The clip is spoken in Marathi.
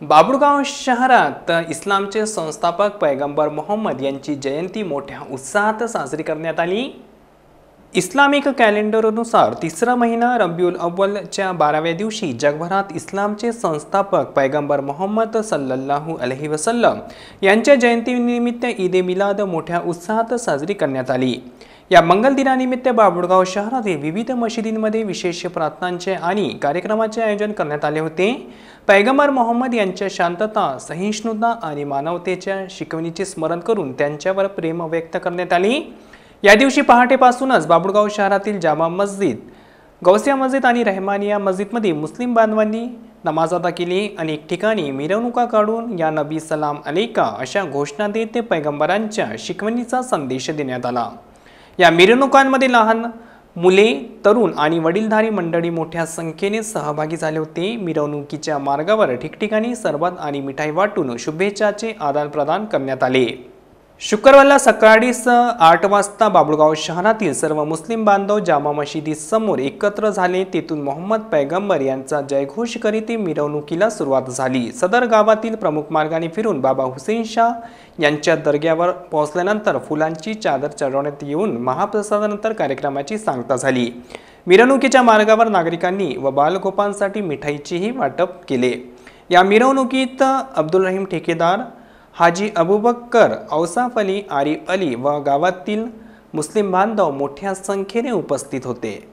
बाबुळगाव शहरात इस्लामचे संस्थापक पैगंबर मोहम्मद यांची जयंती मोठ्या उत्साहात साजरी करण्यात आली। इस्लामिक कॅलेंडरनुसार तिसरा महिना रबिउल अव्वलच्या 12व्या दिवशी जगभरात इस्लामचे संस्थापक पैगंबर मोहम्मद सल्लल्लाहु अलैहि वसल्लम यांच्या जयंतीनिमित्त ईद ए मिलाद मोठ्या उत्साहात साजरी करण्यात आली। या मंगल दिनानिमित्त बाबुळगाव शहरातील विविध मशिदींमध्ये विशेष प्रार्थनांचे आणि कार्यक्रमाचे आयोजन करण्यात आले होते। पैगंबर मोहम्मद यांच्या शांतता, सहिष्णुता आणि मानवतेच्या शिकवणीचे स्मरण करून त्यांच्यावर प्रेम व्यक्त करण्यात आले। या दिवशी पहाटेपासूनच बाबुळगाव शहरातील जामा मस्जिद, गौसिया मस्जिद आणि रहमानिया मस्जिदमध्ये मुस्लिम बांधवांनी नमाज अदा केली। अनेक ठिकाणी मिरवणुका काढून या नबी सलाम अलैका अशा घोषणा देत पैगंबरांच्या शिकवणीचा संदेश देण्यात आला। या मिरवणुकांमध्ये लहान मुले, तरुण आणि वडीलधारी मंडळी मोठ्या संख्येने सहभागी झाले होते। मिरवणुकीच्या मार्गावर ठिकठिकाणी सरबत आणि मिठाई वाटून शुभेच्छाचे आदानप्रदान करण्यात आले। शुक्रवारला सकाळी 8 वाजता बाबुळगाव शहरातील सर्व मुस्लिम बांधव जामा मशिदीसमोर एकत्र झाले। तेथून मोहम्मद पैगंबर यांचा जयघोष करीत मिरवणुकीला सुरुवात झाली। सदर गावातील प्रमुख मार्गाने फिरून बाबा हुसेन शाह यांच्या दर्ग्यावर पोहोचल्यानंतर फुलांची चादर चढवण्यात येऊन महाप्रसादानंतर कार्यक्रमाची सांगता झाली। मिरवणुकीच्या मार्गावर नागरिकांनी व बालगोपांसाठी मिठाईचेही वाटप केले। या मिरवणुकीत अब्दुल रहीम ठेकेदार, हाजी अबूबकर, औसाफ अली, आरिफ अली व गावातील मुस्लिम बांधव मोठ्या संख्येने उपस्थित होते।